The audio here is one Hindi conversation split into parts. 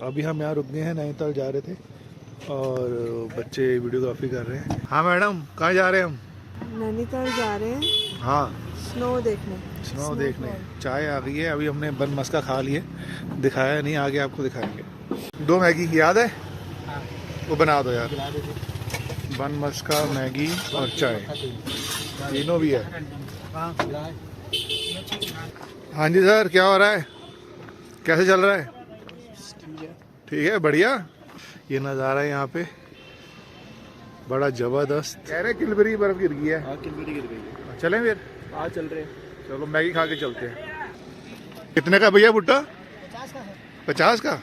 अभी हम यहाँ रुक गए हैं, नैनीताल जा रहे थे और बच्चे वीडियोग्राफी कर रहे हैं। हाँ मैडम, कहाँ जा रहे हैं हम? नैनीताल जा रहे हैं। हाँ, स्नो देखने। स्नो देखने। चाय आ गई है, अभी हमने बन मस्का खा लिए, दिखाया नहीं, आगे आपको दिखाएंगे। 2 मैगी याद है? वो बना दो यार, बन मस्का, मैगी और चाय, तीनों भी है। हाँ जी सर, क्या हो रहा है, कैसे चल रहा है? ठीक है, बढ़िया। ये नज़ारा है यहाँ पे बड़ा जबरदस्त। कह रहे किलबरी बर्फ गिर गई है। हाँ, किलबरी गिर गई है। चलें फिर? हाँ, चल रहे हैं। चलो मैगी खा के चलते हैं। कितने का भैया भुट्टा? 50 का है। 50 का?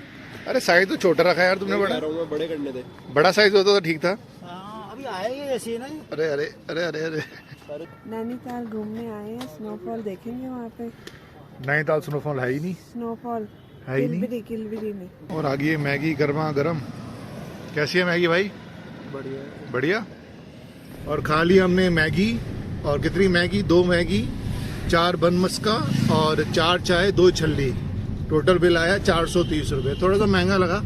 अरे साइज तो छोटा रखा है यार तुमने। बड़ा बड़े करने थे। बड़ा साइज होता तो ठीक था। अभी आए ये ऐसे ना। अरे अरे अरे अरे अरे नैनीताल घूमने आए हैं, स्नोफॉल देखेंगे वहाँ पे। नैनीताल स्नोफॉल है ही नहीं, स्नोफॉल है ही नहीं। किलबिरी नहीं। और आगे मैगी गर्मा गर्म। कैसी है मैगी भाई? बढ़िया। बढ़िया। और खा ली हमने मैगी। और कितनी मैगी? 2 मैगी, 4 बन मस्का और 4 चाय, 2 छल्ली। टोटल बिल आया 430 रुपये। थोड़ा सा महंगा लगा,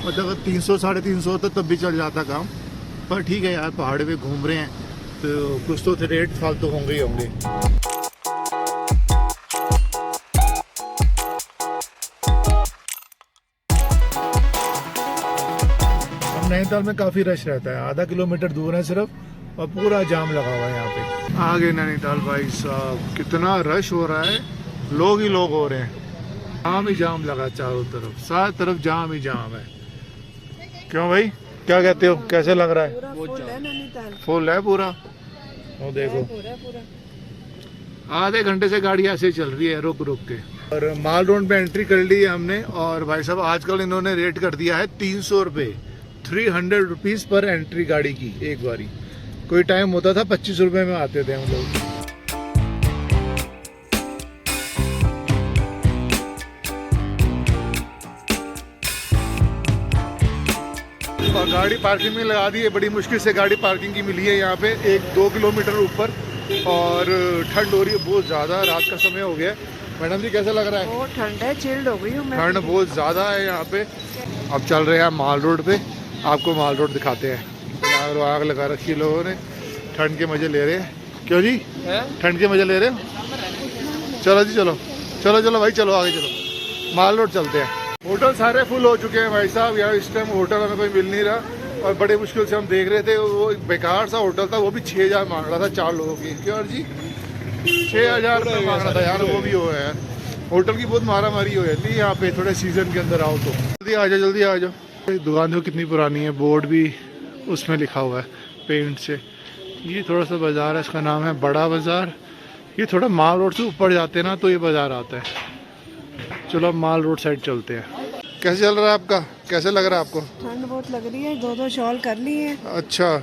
मतलब 300 साढ़े 300 होता तब भी चल जाता काम, पर ठीक है यार, पहाड़ पे घूम रहे हैं तो कुछ तो रेट फालतू होंगे ही होंगे। नैनीताल में काफ़ी रश रहता है, आधा किलोमीटर दूर है सिर्फ, और पूरा जाम लगा हुआ है यहाँ पे। आगे नैनीताल भाई साहब, कितना रश हो रहा है, लोग ही लोग हो रहे हैं, जाम ही जाम लगा चारों तरफ, सारी तरफ जाम ही जाम है। क्यों भाई, क्या कहते हो, कैसे लग रहा है? पूरा फुल है नैनीताल। फुल है पूरा। वो देखो, आधे घंटे से गाड़ी ऐसे चल रही है रुक रुक के। और माल रोड पे एंट्री कर ली है हमने, और भाई साहब आजकल इन्होंने रेट कर दिया है 300 रुपये, 300 रुपीज़ पर एंट्री गाड़ी की एक बारी। कोई टाइम होता था 25 रुपये में आते थे हम लोग। और गाड़ी पार्किंग में लगा दी है, बड़ी मुश्किल से गाड़ी पार्किंग की मिली है यहाँ पे 1-2 किलोमीटर ऊपर। और ठंड हो रही है बहुत ज़्यादा, रात का समय हो गया है। मैडम जी कैसा लग रहा है? बहुत ठंड है, चिल्ड हो गई हूँ मैं। ठंड बहुत ज़्यादा है यहाँ पे। अब चल रहे हैं माल रोड पे, आपको माल रोड दिखाते हैं। यार आग लगा रखी है लोगों ने, ठंड के मजे ले रहे हैं। क्यों जी, ठंड के मजे ले रहे हो? चलो जी, चलो चलो चलो भाई, चलो आगे चलो, माल रोड चलते हैं। होटल सारे फुल हो चुके हैं भाई साहब, यार इस टाइम होटल हमें कोई मिल नहीं रहा, और बड़े मुश्किल से हम देख रहे थे। वो एक बेकार सा होटल था, वो भी 6000 मांग रहा था 4 लोगों की। क्यों जी, 6000 रुपये मांग रहा था यार, वो भी हो है यार। होटल की बहुत मारा मारी हो जाती है यहाँ पे, थोड़े सीजन के अंदर आओ तो। जल्दी आ जाओ, जल्दी आ जाओ। दुकान जो कितनी पुरानी है, बोर्ड भी उसमें लिखा हुआ है पेंट से। ये थोड़ा सा बाज़ार है, इसका नाम है बड़ा बाज़ार। ये थोड़ा माल रोड से ऊपर जाते हैं ना तो ये बाज़ार आता है। चलो अब माल रोड साइड चलते हैं। कैसे चल रहा है आपका, कैसे लग रहा है आपको? ठंड बहुत लग रही है, 2 शॉल कर ली है। अच्छा,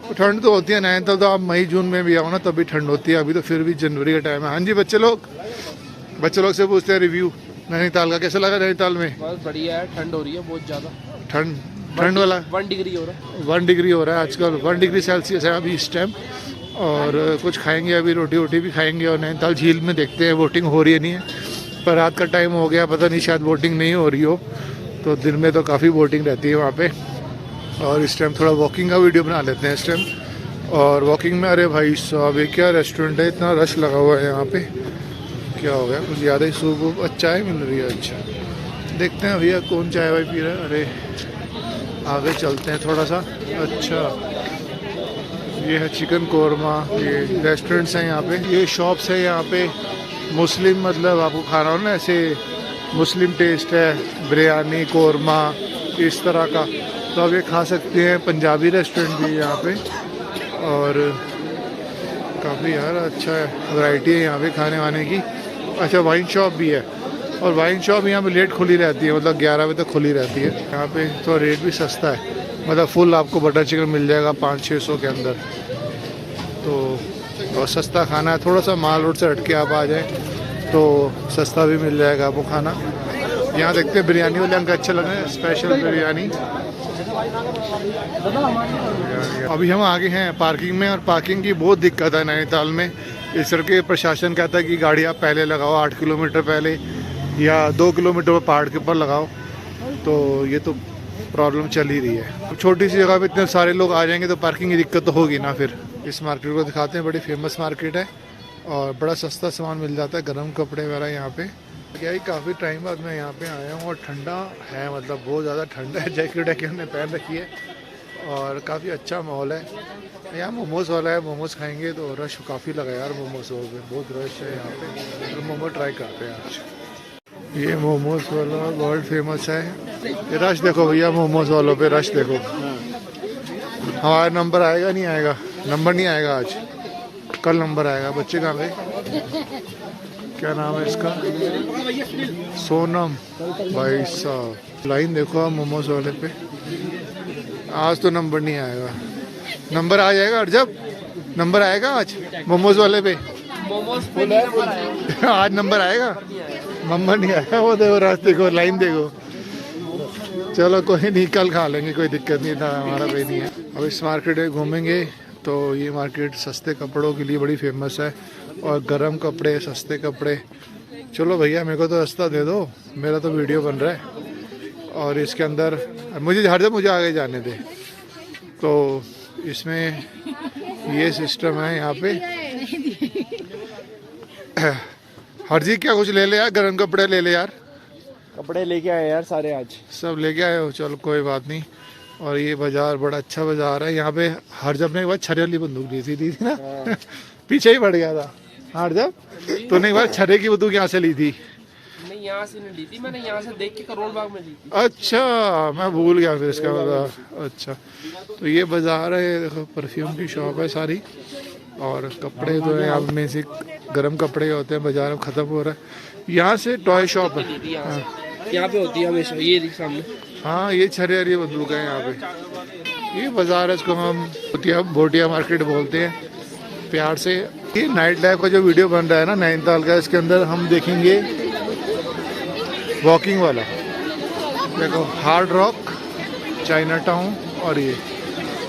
तो ठंड तो होती है नैनीताल, तो आप मई जून में भी आओ ना तभी ठंड होती है, अभी तो फिर भी जनवरी का टाइम है। हाँ जी, बच्चे लोग से पूछते हैं रिव्यू नैनीताल का, कैसा लगा नैनीताल में? बहुत बढ़िया है, ठंड हो रही है बहुत ज़्यादा। ठंड वाला 1 डिग्री हो रहा है। 1 डिग्री हो रहा है आजकल, 1 डिग्री सेल्सियस है अभी इस टाइम। और कुछ खाएंगे अभी, रोटी वोटी भी खाएंगे, और नैनीताल झील में देखते हैं बोटिंग हो रही है नहीं है, पर रात का टाइम हो गया, पता नहीं शायद बोटिंग नहीं हो रही हो, तो दिन में तो काफ़ी बोटिंग रहती है वहाँ पे। और इस टाइम थोड़ा वॉकिंग का वीडियो बना लेते हैं इस टाइम। और वॉकिंग में, अरे भाई साहब ये क्या रेस्टोरेंट है, इतना रश लगा हुआ है यहाँ पे, क्या हो गया? कुछ ज़्यादा ही सूप अच्छा है मिल रही है। अच्छा, देखते हैं भैया कौन चाय वाय पी रहा है। अरे आगे चलते हैं थोड़ा सा। अच्छा, ये है चिकन कोरमा, ये रेस्टोरेंट्स हैं यहाँ पे, ये शॉप्स है यहाँ पे। मुस्लिम, मतलब आपको खाना हो ना ऐसे मुस्लिम टेस्ट है, बिरयानी कोरमा इस तरह का, तो आप ये खा सकते हैं। पंजाबी रेस्टोरेंट भी है यहाँ पे, और काफ़ी यार अच्छा है, वैरायटी है यहाँ पे खाने वाने की। अच्छा, वाइन शॉप भी है, और वाइन शॉप यहाँ पे लेट खुली रहती है, मतलब 11 बजे तक खुली रहती है। यहाँ पे तो रेट भी सस्ता है, मतलब फुल आपको बटर चिकन मिल जाएगा 500-600 के अंदर, तो और सस्ता खाना है। थोड़ा सा माल रोड से हट के आप आ जाएँ तो सस्ता भी मिल जाएगा आपको खाना। यहाँ देखते हैं बिरयानी वाले अंक अच्छा लग रहा है, स्पेशल बिरयानी। अभी हम आगे हैं पार्किंग में, और पार्किंग की बहुत दिक्कत है नैनीताल में। इस तरह के प्रशासन कहता है कि गाड़ी आप पहले लगाओ 8 किलोमीटर पहले, या 2 किलोमीटर पहाड़ के ऊपर लगाओ, तो ये तो प्रॉब्लम चल ही रही है। छोटी सी जगह पे इतने सारे लोग आ जाएंगे तो पार्किंग की दिक्कत तो होगी ना। फिर इस मार्केट को दिखाते हैं, बड़ी फेमस मार्केट है और बड़ा सस्ता सामान मिल जाता है, गर्म कपड़े वगैरह यहाँ पे। क्या ही काफ़ी टाइम बाद मैं यहाँ पे आया हूँ और ठंडा है, मतलब बहुत ज़्यादा ठंडा है। जैकेट वैकेट हमने पहन रखी है और काफ़ी अच्छा माहौल है। यहाँ मोमोज़ वाला है, मोमोज़ खाएंगे तो रश काफ़ी लगा यार। मोमोज़ हो गए, बहुत रश है यहाँ पे, तो मोमो ट्राई करते हैं आज। ये मोमोज़ वाला वर्ल्ड फेमस है। ये रश देखो भैया, मोमोज़ वालों पे रश देखो। हमारा नंबर आएगा नहीं आएगा? नंबर नहीं आएगा आज, कल नंबर आएगा। बच्चे कहाँ पे? क्या नाम है इसका? सोनम भाई साहब। लाइन देखो आप मोमोज़ वाले पे। आज तो नंबर नहीं आएगा। नंबर आ जाएगा और जब नंबर आएगा आज मोमोज़ वाले पे। मोमोज पे नंबर आया। आज नंबर आएगा? नंबर नहीं आएगा। वो देखो रास्ते को, लाइन देखो। चलो कोई नहीं, कल खा लेंगे, कोई दिक्कत नहीं था, हमारा कोई नहीं है। अब इस मार्केट में घूमेंगे। तो ये मार्केट सस्ते कपड़ों के लिए बड़ी फेमस है और गर्म कपड़े, सस्ते कपड़े। चलो भैया मेरे को तो रास्ता दे दो, मेरा तो वीडियो बन रहा है और इसके अंदर मुझे हर जगह मुझे आगे जाने दे। तो इसमें ये सिस्टम है यहाँ पे। हरजी क्या कुछ ले ले यार, गर्म कपड़े ले ले यार। कपड़े लेके आए यार सारे आज। सब लेके आए हो, चलो कोई बात नहीं। और ये बाजार बड़ा अच्छा बाजार है। यहाँ पे हर जब ने एक बार छरे वाली बंदूक ली थी ना। पीछे ही पड़ गया था हर जब। तूने एक बार छरे की बंदूक यहाँ से ली थी? नहीं, यहाँ से नहीं ली थी मैंने, यहाँ से देख के करोल बाग में ली थी। अच्छा, मैं भूल गया फिर इसका बाजार। अच्छा, तो ये बाजार है, देखो परफ्यूम की शॉप है सारी। और कपड़े तो है अब में से गर्म कपड़े होते हैं, बाजार में ख़त्म हो रहा है। यहाँ से टॉय शॉप है, यहाँ पे होती है हमेशा, ये सामने। हाँ ये छरे वाली बंदूक है यहाँ पे। ये बाजार है, इसको हम भोटिया मार्केट बोलते हैं प्यार से। ये नाइट लाइफ का जो वीडियो बन रहा है ना नैनीताल का, इसके अंदर हम देखेंगे वॉकिंग वाला। देखो हार्ड रॉक, चाइना टाउन और ये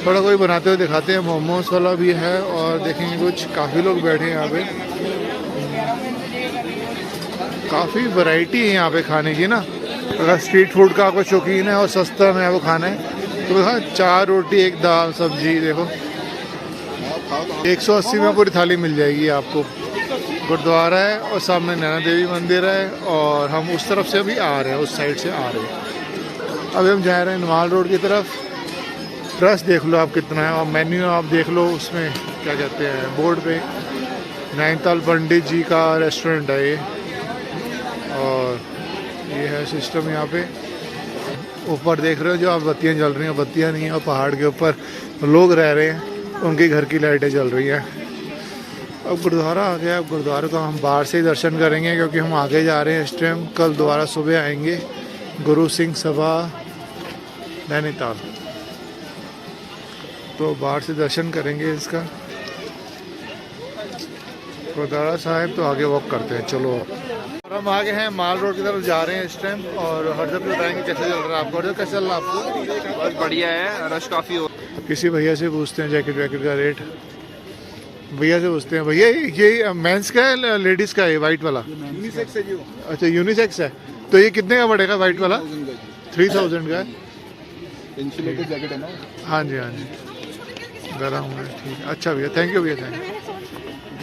थोड़ा कोई बनाते हुए दिखाते हैं। मोमोज वाला भी है और देखेंगे कुछ काफ़ी लोग बैठे हैं यहाँ पे। काफ़ी वैरायटी है यहाँ पे खाने की ना। अगर स्ट्रीट फूड का आपको शौकीन है और सस्ता में आपको खाना है तो हाँ, 4 रोटी 1 दाल सब्जी। देखो 180 में पूरी थाली मिल जाएगी आपको। गुरुद्वारा है और सामने नैना देवी मंदिर है और हम उस तरफ से अभी आ रहे हैं, उस साइड से आ रहे हैं। अभी हम जा रहे हैं नवाल रोड की तरफ। रश देख लो आप कितना है और मेन्यू आप देख लो, उसमें क्या कहते हैं बोर्ड पे नैनीताल पंडित जी का रेस्टोरेंट है ये। और ये है सिस्टम यहाँ पे। ऊपर देख रहे हो जो आप बत्तियाँ जल रही हैं, बत्तियाँ नहीं है, और पहाड़ के ऊपर लोग रह रहे हैं, उनके घर की लाइटें जल रही हैं। अब गुरुद्वारा आ गया। अब गुरुद्वारे को हम बाहर से ही दर्शन करेंगे क्योंकि हम आगे जा रहे हैं इस टाइम। कल दोबारा सुबह आएंगे गुरु सिंह सभा नैनीताल, तो बाहर से दर्शन करेंगे इसका। गुरुद्वारा साहिब तो आगे वॉक करते हैं। चलो और हम आगे हैं माल रोड की तरफ जा रहे हैं इस टाइम। और हरजब बताएंगे कैसे चल रहा है आपको। हरजब कैसे चल रहा है आपको? बहुत बढ़िया है, रश काफी हो। किसी भैया से पूछते हैं जैकेट वैकेट का रेट। भैया से पूछते हैं, भैया ये मेंस का है लेडीज का है वाइट वाला? यूनिसेक्स है जो। अच्छा यूनिसेक्स है, तो ये कितने का पड़ेगा वाइट वाला? 3000 का है। इंसुलेटेड जैकेट है ना। हाँ जी हाँ जी, गर्म है, ठीक है। अच्छा भैया, थैंक यू भैया, थैंक यू।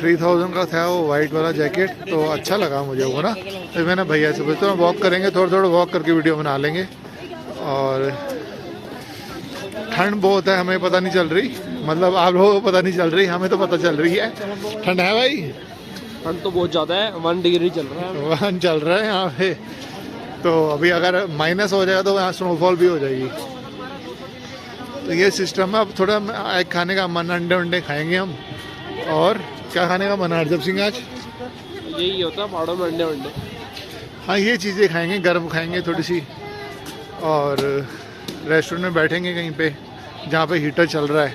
3000 का था वो वाइट वाला जैकेट, तो अच्छा लगा मुझे वो ना। तो मैंने भैया से पूछा, वॉक करेंगे, थोड़ा थोड़ा वॉक करके वीडियो बना लेंगे। और ठंड बहुत है, हमें पता नहीं चल रही, मतलब आप लोगों को पता नहीं चल रही, हमें तो पता चल रही है। ठंड है भाई? ठंड तो बहुत ज़्यादा है, 1 डिग्री चल रहा है। 1 चल रहा है यहाँ पे। तो अभी अगर माइनस हो जाएगा तो यहाँ स्नोफॉल भी हो जाएगी। तो ये सिस्टम है। अब थोड़ा एक खाने का मन, अंडे वंडे खाएंगे हम। और क्या खाने का मन है हरजब सिंह आज? यही होता है पहाड़ों में, अंडे वंडे। हाँ ये चीज़ें खाएंगे, गर्म खाएंगे थोड़ी सी। और रेस्टोरेंट में बैठेंगे कहीं पे जहाँ पे हीटर चल रहा है।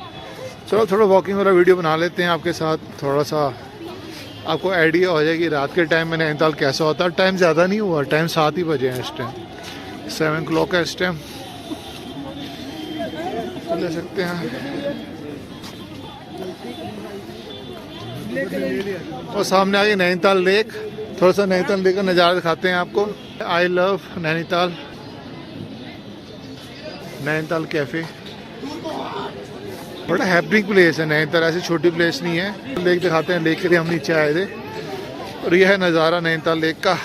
चलो थोड़ा वॉकिंग वाला वीडियो बना लेते हैं आपके साथ, थोड़ा सा आपको आइडिया हो जाएगी रात के टाइम में नैनीताल कैसा होता है। टाइम ज़्यादा नहीं हुआ, टाइम 7 ही बजे हैं इस टाइम, 7 o'clock है इस टाइम। ले सकते हैं। और सामने आगे नैनीताल लेक, थोड़ा सा नैनीताल लेक का नज़ारा दिखाते हैं आपको। I love Nainital. Nainital cafe, बड़ा हैपनिंग प्लेस है नैनीताल, ऐसी छोटी प्लेस नहीं है। लेक दिखाते हैं, लेक के लिए हम नीचे आए थे और यह है नज़ारा नैनीताल लेक का,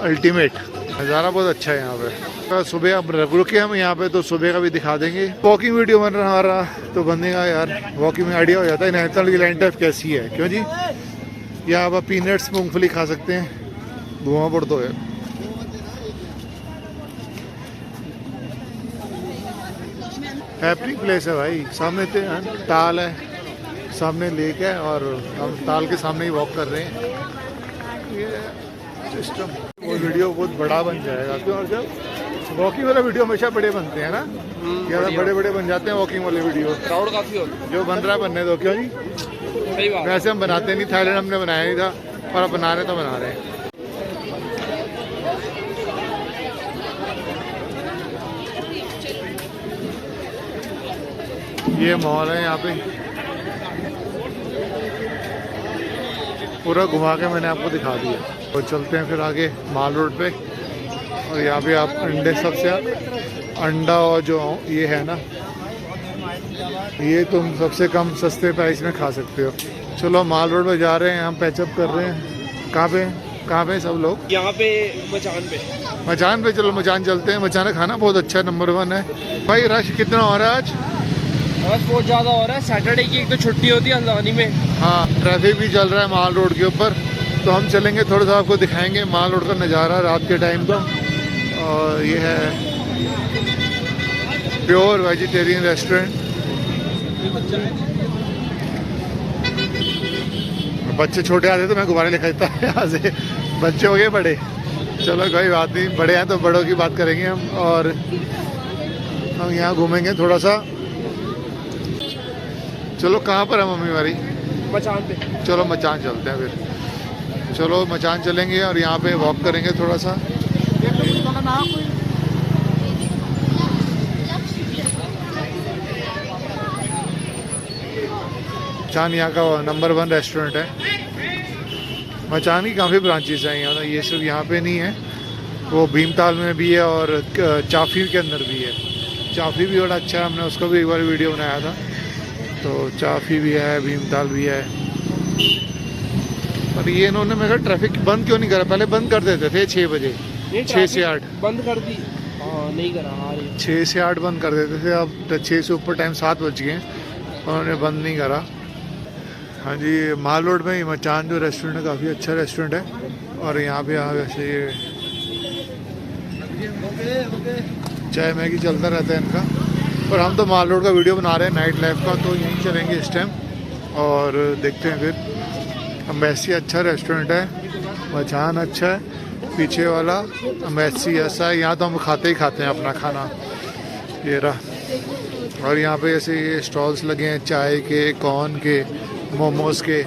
अल्टीमेट नज़ारा बहुत अच्छा है यहाँ पे। सुबह अब रुके हम यहाँ पे तो सुबह का भी दिखा देंगे। वॉकिंग वीडियो बन रहा तो बनेगा यार, वॉकिंग में आइडिया हो जाता है नैनीताल की लैंड टाइप कैसी है। क्यों जी, यहाँ आप पीनट्स मूंगफली खा सकते हैं, धुआं पड़ तो है। हैपनिंग प्लेस है भाई, सामने ताल है, सामने लेक है और हम ताल के सामने ही वॉक कर रहे हैं। ये सिस्टम वो वीडियो बहुत बड़ा बन जाएगा क्यों, और जब वॉकिंग वाला वीडियो हमेशा बड़े बनते हैं ना, ज़्यादा बड़े बड़े बन जाते हैं वॉकिंग वाले वीडियो। क्राउड काफी होता है, जो बन रहा है बनने दो। क्यों जी, सही बात। वैसे हम बनाते नहीं, थाईलैंड हमने बनाया नहीं था और अब बना रहे तो बना रहे हैं। ये मॉल है, यहाँ पे पूरा घुमा के मैंने आपको दिखा दिया। तो चलते हैं फिर आगे माल रोड पे, और यहाँ पे आप अंडे सबसे अंडा और जो ये है ना, ये तुम सबसे कम सस्ते प्राइस में खा सकते हो। चलो माल रोड पे जा रहे हैं, हम पैचअप कर रहे हैं। कहाँ पे सब लोग? यहाँ पे मचान पे। चलो मचान चलते हैं, मचान का खाना बहुत अच्छा नंबर 1 है भाई। रश कितना हो रहा है आज? बस बहुत ज़्यादा हो रहा है, सैटरडे की एक तो छुट्टी होती है हल्द्वानी में। हाँ, ट्रैफिक भी चल रहा है माल रोड के ऊपर, तो हम चलेंगे थोड़ा सा आपको दिखाएंगे माल रोड का नज़ारा रात के टाइम का। और ये है प्योर वेजिटेरियन रेस्टोरेंट। बच्चे छोटे आते तो मैं गुब्बारे लिखा देता यहाँ से, बच्चे हो गए बड़े, चलो कोई बात नहीं, बड़े हैं तो बड़ों की बात करेंगे हम। और हम यहाँ घूमेंगे थोड़ा सा। चलो कहाँ पर है मम्मी हमारी? मचान पे। चलो मचान चलते हैं फिर। चलो मचान चलेंगे और यहाँ पे वॉक करेंगे थोड़ा सा। मचान यहाँ का नंबर 1 रेस्टोरेंट है। मचान की काफ़ी ब्रांचेस हैं यहाँ, ये सिर्फ यहाँ पे नहीं है, वो भीमताल में भी है और चाफी के अंदर भी है। चाफी भी बड़ा अच्छा है, हमने उसका भी एक बार वीडियो बनाया था। तो चाफी भी है, भीमताल भी है। पर ये इन्होंने मेरा ट्रैफिक बंद क्यों नहीं करा? पहले बंद कर देते थे 6 बजे, 6 से 8 बंद कर दी। हाँ नहीं करा, 6 से 8 बंद कर देते थे, अब 6 से ऊपर टाइम 7 बज गए, उन्होंने बंद नहीं करा। हाँ जी, माल रोड में मचान जो रेस्टोरेंट है काफ़ी अच्छा रेस्टोरेंट है। और यहाँ पे वैसे ये चाय मैगी चलता रहता है इनका। पर हम तो माल रोड का वीडियो बना रहे हैं नाइट लाइफ का, तो यहीं चलेंगे इस टाइम और देखते हैं फिर। अम्बेसी अच्छा रेस्टोरेंट है, मचान अच्छा है, पीछे वाला अम्बेसी ऐसा है। यहाँ तो हम खाते ही खाते हैं अपना खाना, ये रहा। और यहाँ पे ऐसे ये स्टॉल्स लगे हैं चाय के, कॉर्न के, मोमोज के,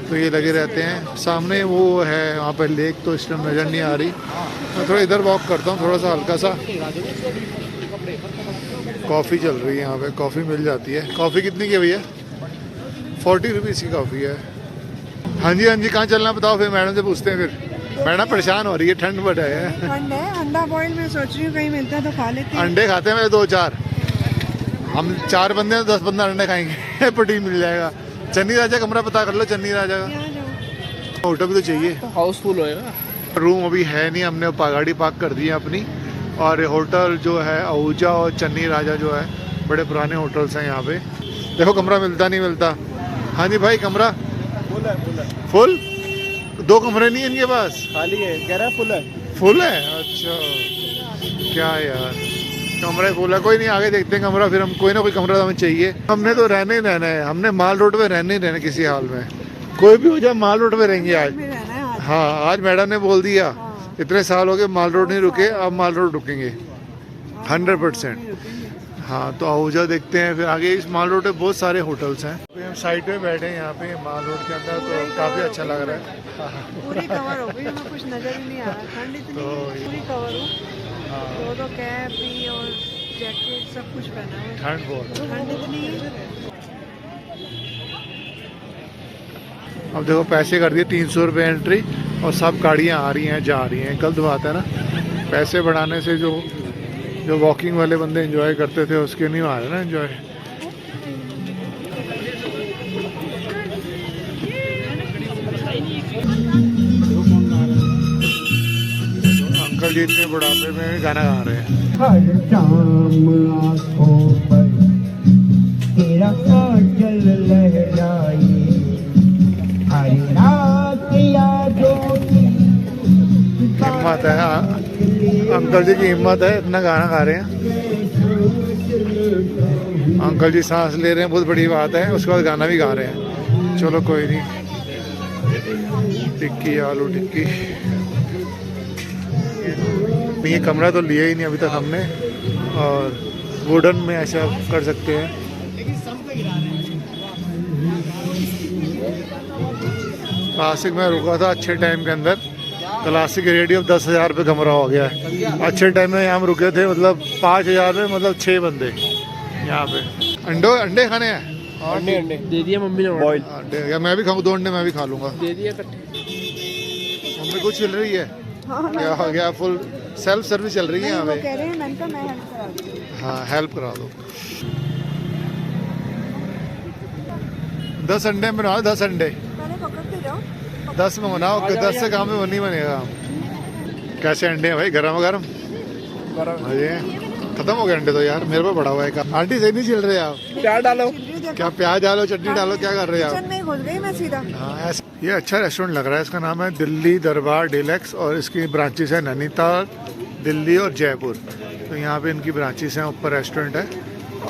तो ये लगे रहते हैं। सामने वो है वहाँ पे लेक, तो इस टाइम नज़र नहीं आ रही। मैं थोड़ा इधर वॉक करता हूँ, थोड़ा सा हल्का सा। कॉफ़ी चल रही है यहाँ पे, कॉफ़ी मिल जाती है। कॉफ़ी कितनी की है भैया? 40 रुपीज़ की कॉफ़ी है। हाँ जी हाँ जी, कहाँ चलना बताओ, फिर मैडम से पूछते हैं। फिर मैडम परेशान हो रही है, ठंड बढ़ है। ठंड है, अंडा बॉयल में सोच रही हूँ कहीं मिलता है तो खा लेते हैं। अंडे खाते हैं मेरे 2-4, हम 4 बंदे हैं, 10 बंदा अंडे खाएंगे। प्रोटीन मिल जाएगा। चन्नी राजा कमरा पता कर लो, चन्नी राजा का। होटल भी तो चाहिए, हाउसफुल होएगा। रूम अभी है नहीं, हमने गाड़ी पार्क कर दी है अपनी। और होटल जो है आहूजा और चन्नी राजा जो है, बड़े पुराने होटल्स हैं यहाँ पे। देखो कमरा मिलता नहीं मिलता। हाँ जी भाई, कमरा फुल? 2 कमरे नहीं है इनके पास? खाली है, कह रहा है फुल है। फुल है? अच्छा, क्या यार, कमरा फुल है। कोई नहीं, आगे देखते हैं कमरा, फिर हम कोई ना कोई कमरा हमें चाहिए। हमने तो रहने ही रहना है, हमने माल रोड पे रहने ही रहना किसी हाल में, कोई भी हो जाए माल रोड पे रहेंगे आज। में रहना है आज। हाँ, आज मैडम ने बोल दिया, इतने साल हो गए माल रोड नहीं रुके, अब माल रोड रुकेंगे 100%। हाँ, तो आहूजा देखते हैं, फिर आगे इस माल रोड पे बहुत सारे होटल्स हैं। तो हम साइड पे बैठे हैं यहाँ पे माल रोड के अंदर, तो काफ़ी अच्छा लग रहा है। पूरी कवर हो गई, हमें कुछ नजर ही नहीं आ रहा। ठंड इतनी है, पूरी कवर हो। दो कैप भी और जैकेट सब कुछ पहना है। ठंड बहुत है। ठंड इतनी है। अब देखो पैसे कर दिए 300 रुपये एंट्री, और सब गाड़ियाँ आ रही हैं जा रही हैं। गलत बात है ना, पैसे बढ़ाने से जो जो वॉकिंग वाले बंदे एंजॉय करते थे उसके नहीं आ रहे ना एंजॉय। अंकल जी इतने बुढ़ापे में भी गाना गा रहे हैं। हर शाम आँखों पर तेरा काजल लहराए, हर रात यादों की हिम्मत है अंकल जी की, हिम्मत है, इतना गाना गा रहे हैं। अंकल जी सांस ले रहे हैं, बहुत बड़ी बात है, उसके बाद गाना भी गा रहे हैं। चलो कोई नहीं। टिक्की आलू टिक्की, ये कमरा तो लिया ही नहीं अभी तक हमने, और वुडन में ऐसा कर सकते हैं। क्लासिक में रुका था अच्छे टाइम के अंदर, क्लासिक रेडियो 10,000 रुपये कमरा हो गया है। अच्छे टाइम में यहाँ हम रुके थे, मतलब 5,000 में, मतलब 6 बंदे यहाँ पे। अंडे खाने हैं? अंडे दे दिए मम्मी ने, बॉयल अंडे, या मैं भी खाऊँ? 2 अंडे मैं भी खा लूँगा। दे दिए इकट्ठे। मम्मी कुछ चल रही है हाँ, क्या हो गया? फुल सेल्फ सर्विस चल रही है यहाँ वो पे। कह रहे हैं, मैंने कहा मैं हेल्प करा दूँ। हाँ हेल्प करा दो। 10 अंडे बनाओ, 10 अंडे, पहले पकड़ते जाओ। 10 में बनाओ, 10 से काम में नहीं बनेगा। कैसे अंडे हैं भाई? गरम गरम मजे हैं। खत्म हो गए अंडे तो यार, मेरे पे बड़ा हुआ है। आंटी सही नहीं चल रहे आप? प्याज डालो। क्या प्याज डालो, चटनी डालो, क्या कर रहे हैं किचन आप? में घुस गई मैं सीधा। हाँ ऐसे। ये अच्छा रेस्टोरेंट लग रहा है, इसका नाम है दिल्ली दरबार डिलक्स, और इसकी ब्रांचेस है नैनीताल, दिल्ली और जयपुर। तो यहाँ पे इनकी ब्रांचेस हैं, ऊपर रेस्टोरेंट है,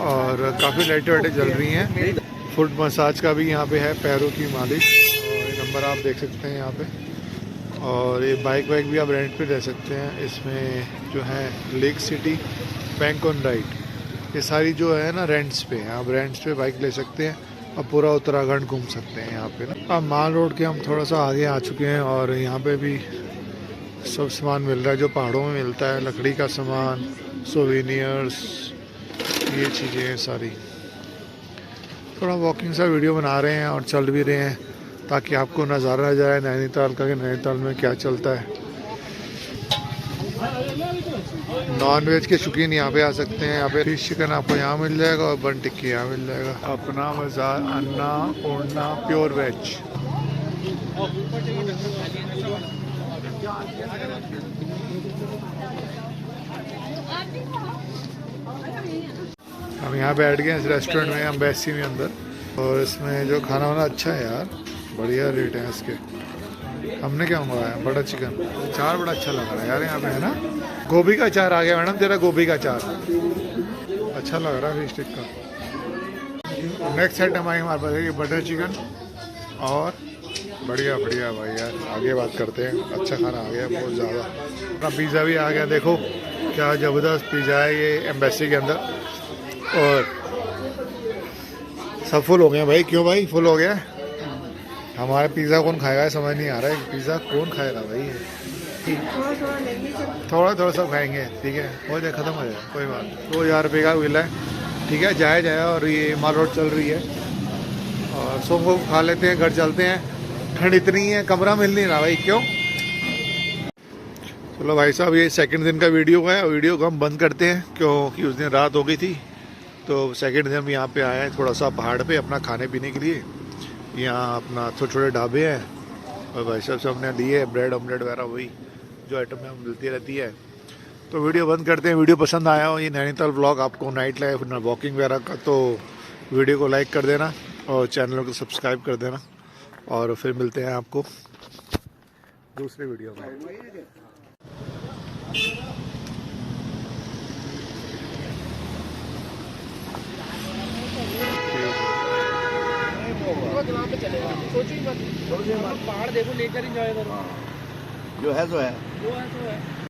और काफ़ी लाइटें वाइटें जल रही हैं। फुट मसाज का भी यहाँ पे है, पैरों की मालिश, और ये नंबर आप देख सकते हैं यहाँ पे। और ये बाइक वाइक भी आप रेंट पे ले सकते हैं। इसमें जो है lake city, bank on right, ये सारी जो है ना रेंट्स पे हैं। आप रेंट्स पे बाइक ले सकते हैं और पूरा उत्तराखंड घूम सकते हैं यहाँ पे ना। अब माल रोड के हम थोड़ा सा आगे आ चुके हैं, और यहाँ पे भी सब सामान मिल रहा है जो पहाड़ों में मिलता है, लकड़ी का सामान, सोवेनियर्स, ये चीज़ें हैं सारी। थोड़ा वॉकिंग सा वीडियो बना रहे हैं और चल भी रहे हैं, ताकि आपको नज़ारा आ जाए नैनीताल का कि नैनीताल में क्या चलता है। नॉन वेज के शौकीन यहाँ पे आ सकते हैं। यहाँ पे फिश चिकन आपको यहाँ मिल जाएगा, और बन टिक्की यहाँ मिल जाएगा। अपना बाजार अन्नपूर्णा प्योर वेज। हम यहाँ बैठ गए इस रेस्टोरेंट में, एम्बेसी में अंदर, और इसमें जो खाना वाना अच्छा है यार, बढ़िया रेट है इसके। हमने क्या मंगवाया? Butter chicken. अचार बड़ा अच्छा लग रहा है यार यहाँ पे, है ना? गोभी का अचार आ गया मैडम, तेरा गोभी का अचार अच्छा लग रहा है फिश टिक्का। नेक्स्ट आइटम आई हमारे पास है बटर चिकन, और बढ़िया बढ़िया भाई यार, आगे बात करते हैं। अच्छा खाना आ गया बहुत ज़्यादा। अपना पिज़्ज़ा भी आ गया, देखो क्या ज़बरदस्त पिज़्ज़ा है ये एम्बेसी के अंदर, और सब फुल हो गए भाई। क्यों भाई फुल हो गया? हमारा पिज़्ज़ा कौन खाएगा समझ नहीं आ रहा है, पिज़्ज़ा कौन खाएगा भाई? थोड़ा थोड़ा सब खाएंगे, ठीक है, हो जाए, ख़त्म हो जाए, कोई बात नहीं। 2,000 रुपये का बिल है, ठीक है, जाए जाए। और ये माल रोड चल रही है, और सोम को खा लेते हैं, घर चलते हैं। ठंड इतनी है, कमरा मिल नहीं रहा भाई, क्यों? चलो भाई साहब, ये सेकंड दिन का वीडियो है, वीडियो को हम बंद करते हैं, क्योंकि उस दिन रात हो गई थी। तो सेकंड दिन हम यहाँ पे आए हैं थोड़ा सा पहाड़ पे अपना खाने पीने के लिए। यहाँ अपना छोटे छोटे ढाबे हैं, और भाई साहब से हमने लिए ब्रेड ऑमलेट वगैरह, वही जो आइटम में मिलती रहती है। तो वीडियो बंद करते हैं। वीडियो पसंद आया हो, ये नैनीताल व्लॉग आपको नाइट लाइफ वॉकिंग वगैरह का, तो वीडियो को लाइक कर देना और चैनल को सब्सक्राइब कर देना, और फिर मिलते हैं आपको दूसरे वीडियो में। वहाँ पे चलेगा, सोचो ही मत, पहाड़ देखो, नेचर एंजॉय करो। जो है सो है। वो है तो है।